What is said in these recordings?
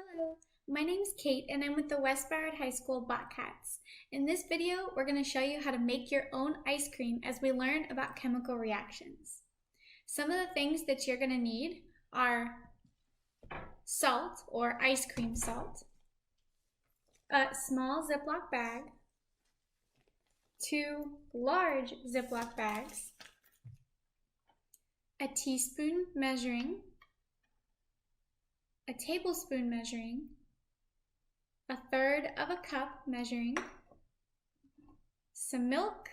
Hello, my name is Kate and I'm with the West Broward High School Bobcats. In this video, we're going to show you how to make your own ice cream as we learn about chemical reactions. Some of the things that you're going to need are salt or ice cream salt, a small Ziploc bag, 2 large Ziploc bags, a teaspoon measuring, a tablespoon measuring, 1/3 of a cup measuring, some milk,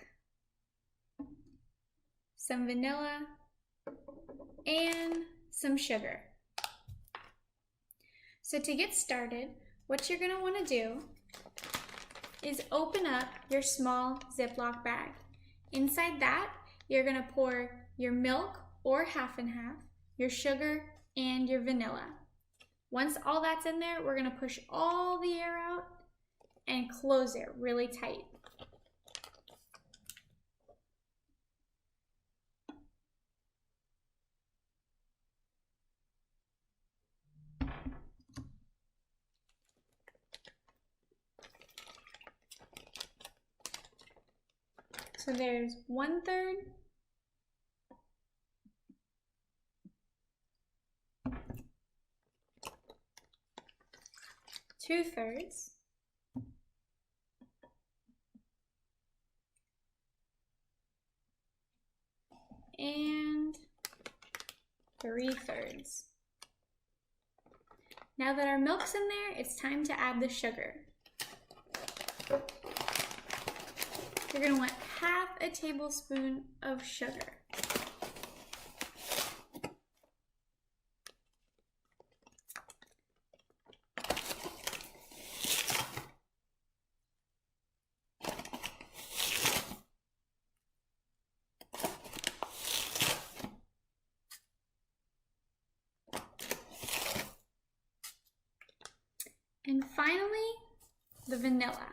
some vanilla, and some sugar. So to get started, what you're going to want to do is open up your small Ziploc bag. Inside that, you're going to pour your milk or half and half, your sugar, and your vanilla. Once all that's in there, we're going to push all the air out and close it really tight. So there's 1/3, 2/3, and 3/3. Now that our milk's in there, it's time to add the sugar. You're going to want 1/2 tablespoon of sugar. And finally, the vanilla.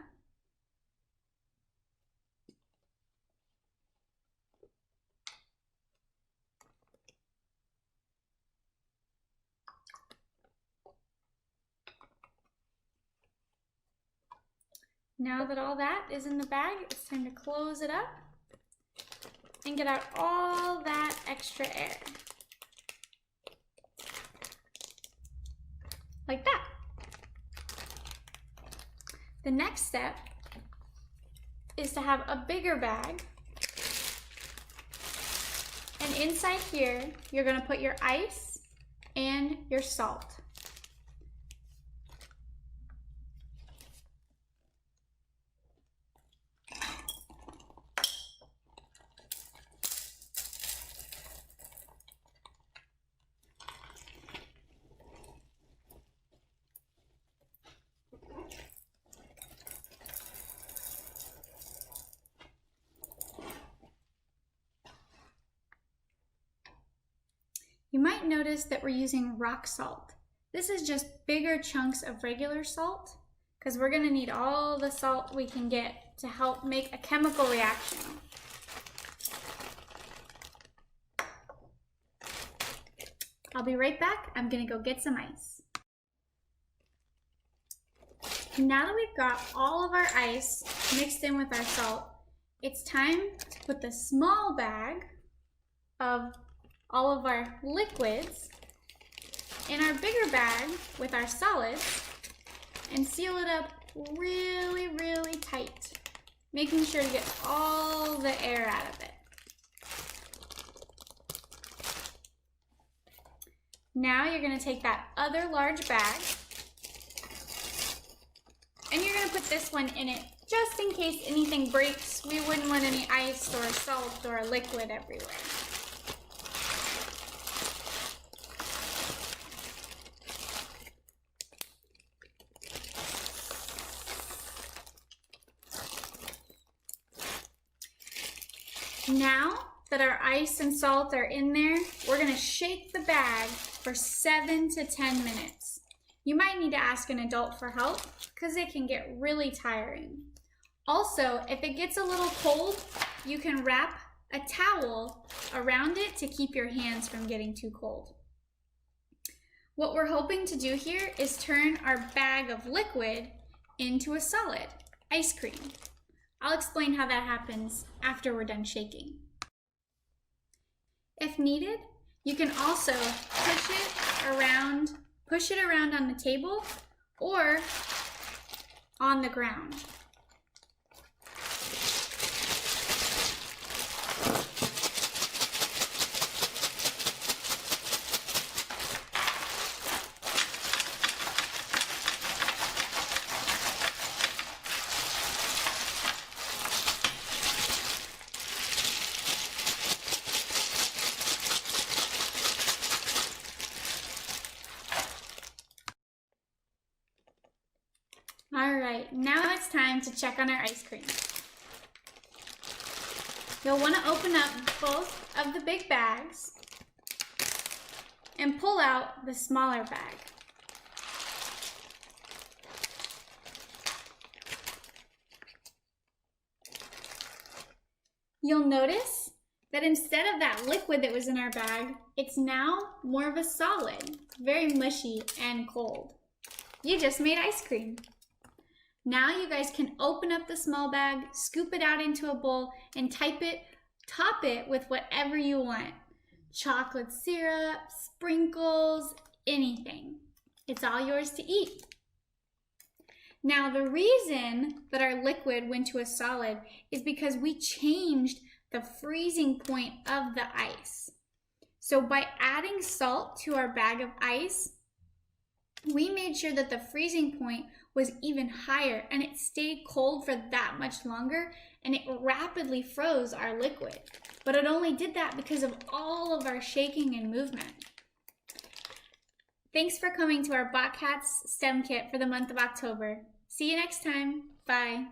Now that all that is in the bag, it's time to close it up and get out all that extra air. Like that. The next step is to have a bigger bag, and inside here you're going to put your ice and your salt. You might notice that we're using rock salt. This is just bigger chunks of regular salt because we're going to need all the salt we can get to help make a chemical reaction. I'll be right back. I'm going to go get some ice. Now that we've got all of our ice mixed in with our salt, it's time to put the small bag of all of our liquids in our bigger bag with our solids and seal it up really, really tight, making sure to get all the air out of it. Now you're going to take that other large bag and you're going to put this one in it just in case anything breaks. We wouldn't want any ice or salt or liquid everywhere. Now that our ice and salt are in there, we're going to shake the bag for 7 to 10 minutes. You might need to ask an adult for help because it can get really tiring. Also, if it gets a little cold, you can wrap a towel around it to keep your hands from getting too cold. What we're hoping to do here is turn our bag of liquid into a solid, ice cream. I'll explain how that happens after we're done shaking. If needed, you can also push it around on the table or on the ground. All right, now it's time to check on our ice cream. You'll want to open up both of the big bags and pull out the smaller bag. You'll notice that instead of that liquid that was in our bag, it's now more of a solid, very mushy and cold. You just made ice cream. Now you guys can open up the small bag, scoop it out into a bowl, and top it with whatever you want. Chocolate syrup, sprinkles, anything. It's all yours to eat. Now the reason that our liquid went to a solid is because we changed the freezing point of the ice. So by adding salt to our bag of ice, we made sure that the freezing point was even higher and it stayed cold for that much longer, and it rapidly froze our liquid. But it only did that because of all of our shaking and movement. Thanks for coming to our Botcats STEM kit for the month of October. See you next time. Bye.